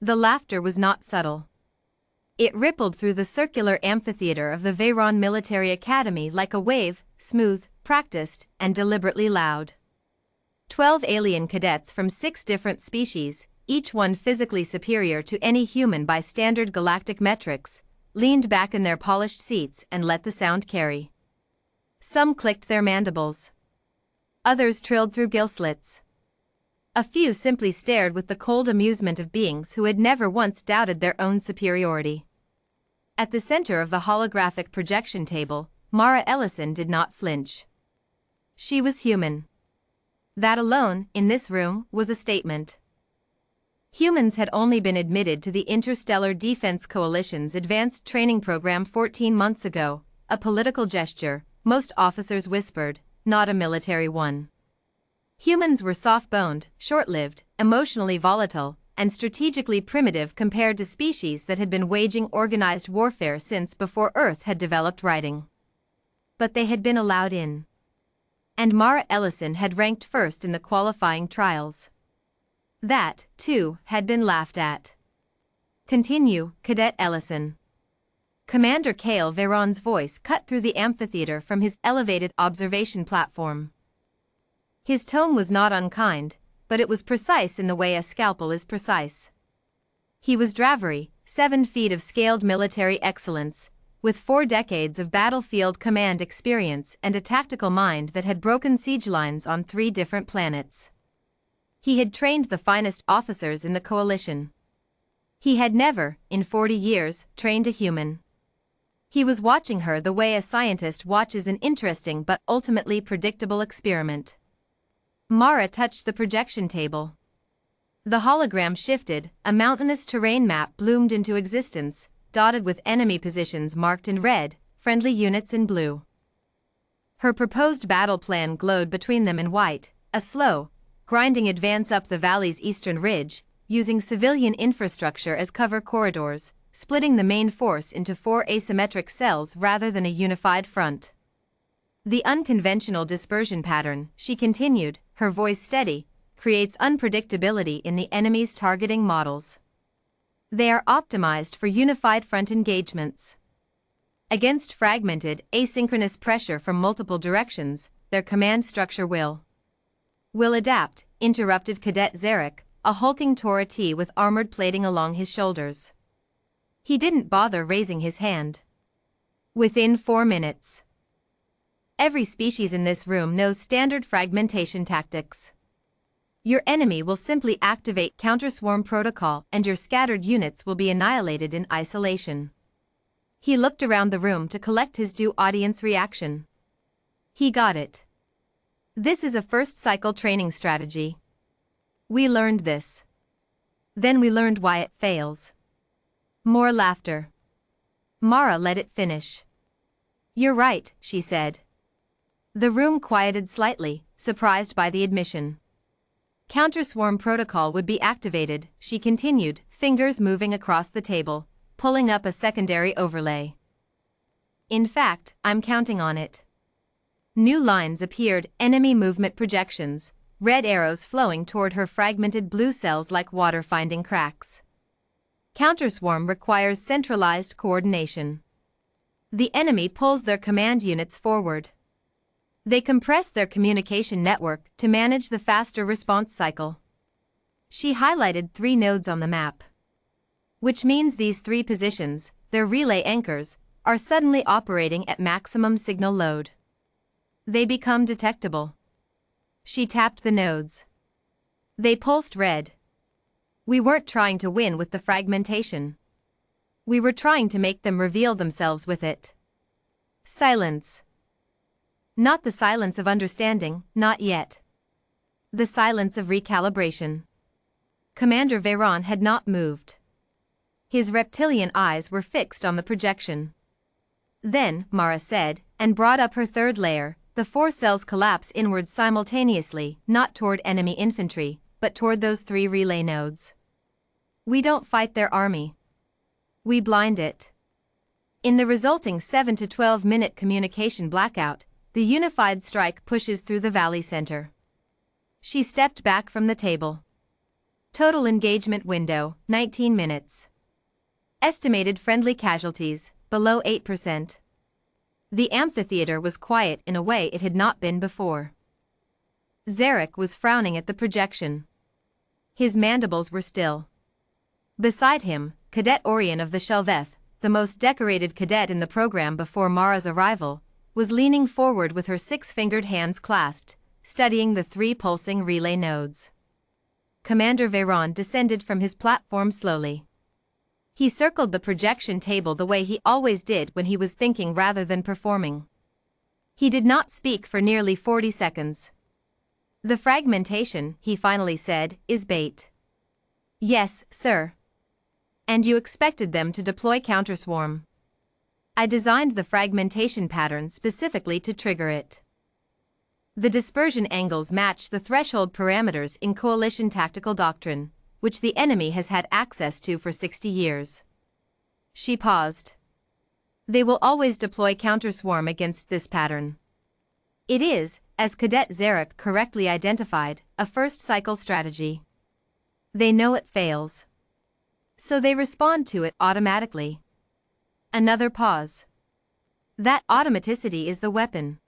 The laughter was not subtle. It rippled through the circular amphitheater of the Veyron Military Academy like a wave, smooth, practiced, and deliberately loud. 12 alien cadets from 6 different species, each one physically superior to any human by standard galactic metrics, leaned back in their polished seats and let the sound carry. Some clicked their mandibles. Others trilled through gill slits. A few simply stared with the cold amusement of beings who had never once doubted their own superiority. At the center of the holographic projection table, Mara Ellison did not flinch. She was human. That alone, in this room, was a statement. Humans had only been admitted to the Interstellar Defense Coalition's advanced training program 14 months ago, a political gesture, most officers whispered, not a military one. Humans were soft-boned, short-lived, emotionally volatile, and strategically primitive compared to species that had been waging organized warfare since before Earth had developed writing. But they had been allowed in. And Mara Ellison had ranked first in the qualifying trials. That, too, had been laughed at. Continue, Cadet Ellison. Commander Cale Veyron's voice cut through the amphitheater from his elevated observation platform. His tone was not unkind, but it was precise in the way a scalpel is precise. He was Dravery, 7 feet of scaled military excellence, with 4 decades of battlefield command experience and a tactical mind that had broken siege lines on 3 different planets. He had trained the finest officers in the coalition. He had never, in 40 years, trained a human. He was watching her the way a scientist watches an interesting but ultimately predictable experiment. Mara touched the projection table. The hologram shifted, a mountainous terrain map bloomed into existence, dotted with enemy positions marked in red, friendly units in blue. Her proposed battle plan glowed between them in white, a slow, grinding advance up the valley's eastern ridge, using civilian infrastructure as cover corridors, splitting the main force into 4 asymmetric cells rather than a unified front. The unconventional dispersion pattern, she continued, her voice steady, creates unpredictability in the enemy's targeting models. They are optimized for unified front engagements. Against fragmented, asynchronous pressure from multiple directions, their command structure will adapt, interrupted Cadet Zarek, a hulking Tora T with armored plating along his shoulders. He didn't bother raising his hand. Within 4 minutes. Every species in this room knows standard fragmentation tactics. Your enemy will simply activate counter-swarm protocol and your scattered units will be annihilated in isolation. He looked around the room to collect his due audience reaction. He got it. This is a first-cycle training strategy. We learned this. Then we learned why it fails. More laughter. Mara let it finish. You're right, she said. The room quieted slightly, surprised by the admission. Counter-swarm protocol would be activated, she continued, fingers moving across the table, pulling up a secondary overlay. In fact, I'm counting on it. New lines appeared, enemy movement projections, red arrows flowing toward her fragmented blue cells like water finding cracks. Counter-swarm requires centralized coordination. The enemy pulls their command units forward. They compress their communication network to manage the faster response cycle. She highlighted 3 nodes on the map. Which means these 3 positions, their relay anchors, are suddenly operating at maximum signal load. They become detectable. She tapped the nodes. They pulsed red. We weren't trying to win with the fragmentation. We were trying to make them reveal themselves with it. Silence. Not the silence of understanding, not yet. The silence of recalibration. Commander Veyron had not moved. His reptilian eyes were fixed on the projection. Then, Mara said, and brought up her 3rd layer, the 4 cells collapse inward simultaneously, not toward enemy infantry, but toward those 3 relay nodes. We don't fight their army. We blind it. In the resulting 7 to 12-minute communication blackout, the unified strike pushes through the valley center. She stepped back from the table. Total engagement window, 19 minutes. Estimated friendly casualties, below 8%. The amphitheater was quiet in a way it had not been before. Zarek was frowning at the projection. His mandibles were still. Beside him, Cadet Orion of the Shelveth, the most decorated cadet in the program before Mara's arrival, was leaning forward with her six-fingered hands clasped, studying the three pulsing relay nodes. Commander Veyron descended from his platform slowly. He circled the projection table the way he always did when he was thinking rather than performing. He did not speak for nearly 40 seconds. "The fragmentation," he finally said, "is bait." "Yes, sir." "And you expected them to deploy counterswarm." "I designed the fragmentation pattern specifically to trigger it." The dispersion angles match the threshold parameters in coalition tactical doctrine, which the enemy has had access to for 60 years. She paused. "They will always deploy counterswarm against this pattern. It is, as Cadet Zarek correctly identified, a first-cycle strategy. They know it fails. So they respond to it automatically." Another pause. "That automaticity is the weapon."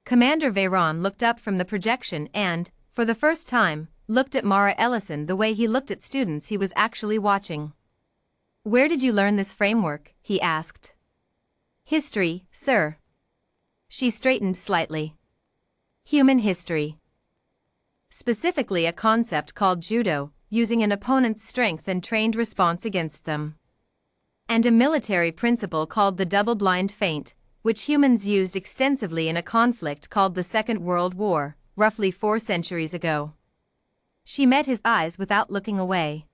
Commander Veyron looked up from the projection and, for the first time, looked at Mara Ellison the way he looked at students he was actually watching. "Where did you learn this framework?" he asked. "History, sir." She straightened slightly. "Human history. Specifically a concept called judo, using an opponent's strength and trained response against them. And a military principle called the double-blind feint, which humans used extensively in a conflict called the Second World War, roughly 4 centuries ago." She met his eyes without looking away.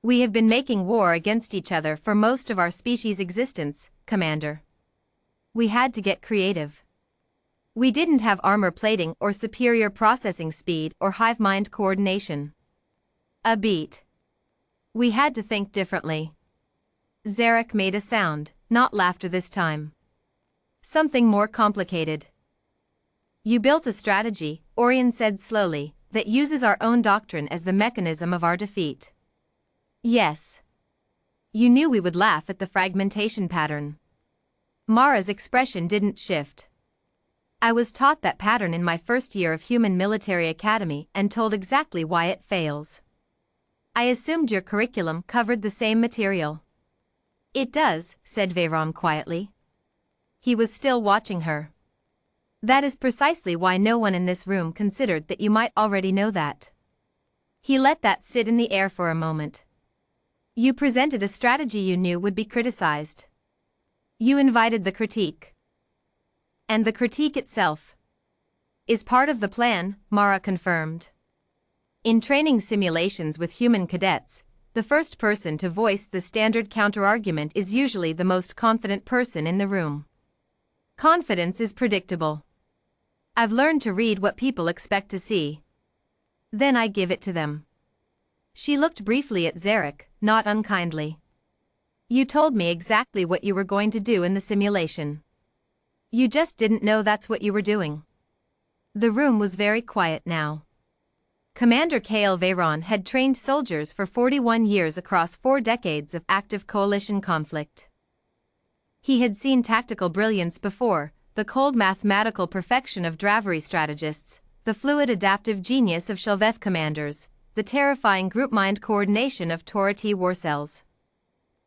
"We have been making war against each other for most of our species' existence, Commander. We had to get creative. We didn't have armor plating or superior processing speed or hive mind coordination. A beat. We had to think differently." Zarek made a sound, not laughter this time. "Something more complicated." "You built a strategy," Orion said slowly, "that uses our own doctrine as the mechanism of our defeat." "Yes. You knew we would laugh at the fragmentation pattern." Mara's expression didn't shift. "I was taught that pattern in my first year of Human Military Academy and told exactly why it fails. I assumed your curriculum covered the same material." "It does," said Veyron quietly. He was still watching her. "That is precisely why no one in this room considered that you might already know that." He let that sit in the air for a moment. "You presented a strategy you knew would be criticized. You invited the critique. And the critique itself is part of the plan," Mara confirmed. "In training simulations with human cadets, the first person to voice the standard counterargument is usually the most confident person in the room. Confidence is predictable. I've learned to read what people expect to see. Then I give it to them." She looked briefly at Zarek, not unkindly. "You told me exactly what you were going to do in the simulation. You just didn't know that's what you were doing." The room was very quiet now. Commander Kael Veyron had trained soldiers for 41 years across 4 decades of active coalition conflict. He had seen tactical brilliance before, the cold mathematical perfection of Dravery strategists, the fluid adaptive genius of Shelveth commanders, the terrifying group mind coordination of Torati war cells.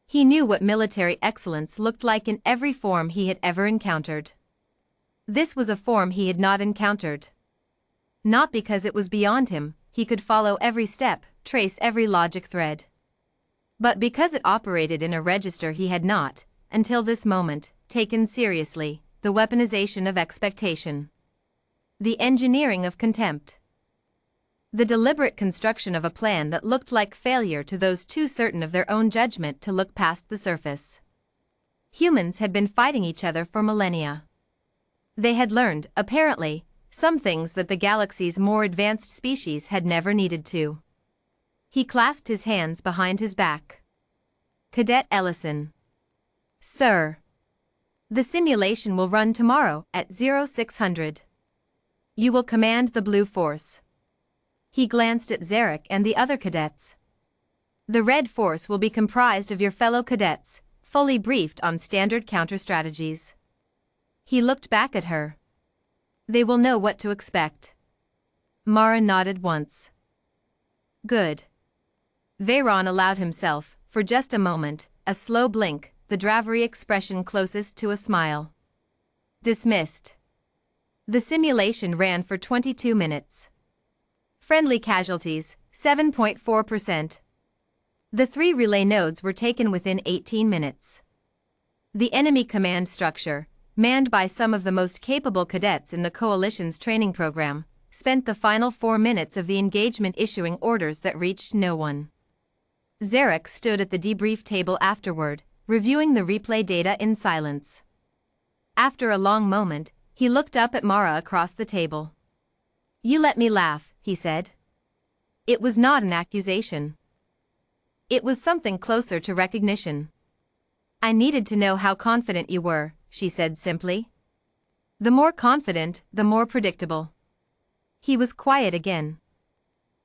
He knew what military excellence looked like in every form he had ever encountered. This was a form he had not encountered. Not because it was beyond him, he could follow every step, trace every logic thread. But because it operated in a register he had not, until this moment, taken seriously, the weaponization of expectation. The engineering of contempt. The deliberate construction of a plan that looked like failure to those too certain of their own judgment to look past the surface. Humans had been fighting each other for millennia. They had learned, apparently, some things that the galaxy's more advanced species had never needed to. He clasped his hands behind his back. "Cadet Ellison." "Sir." "The simulation will run tomorrow at 0600. You will command the Blue Force." He glanced at Zarek and the other cadets. The Red Force will be comprised of your fellow cadets, fully briefed on standard counter strategies. He looked back at her. They will know what to expect. Mara nodded once. Good. Veyron allowed himself, for just a moment, a slow blink, the Dravery expression closest to a smile. Dismissed. The simulation ran for 22 minutes. Friendly casualties, 7.4%. The 3 relay nodes were taken within 18 minutes. The enemy command structure, manned by some of the most capable cadets in the Coalition's training program, spent the final 4 minutes of the engagement issuing orders that reached no one. Zarek stood at the debrief table afterward, reviewing the replay data in silence. After a long moment, he looked up at Mara across the table. "You let me laugh," he said. It was not an accusation. It was something closer to recognition. "I needed to know how confident you were," she said simply. "The more confident, the more predictable." He was quiet again.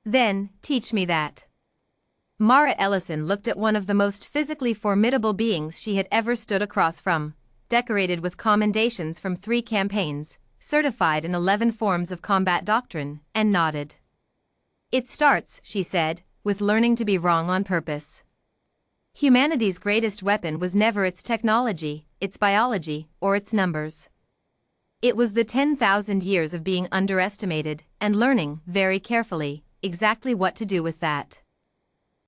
"Then, teach me that." Mara Ellison looked at one of the most physically formidable beings she had ever stood across from, decorated with commendations from 3 campaigns, certified in 11 forms of combat doctrine, and nodded. "It starts," she said, "with learning to be wrong on purpose. Humanity's greatest weapon was never its technology, its biology, or its numbers. It was the 10,000 years of being underestimated and learning, very carefully, exactly what to do with that.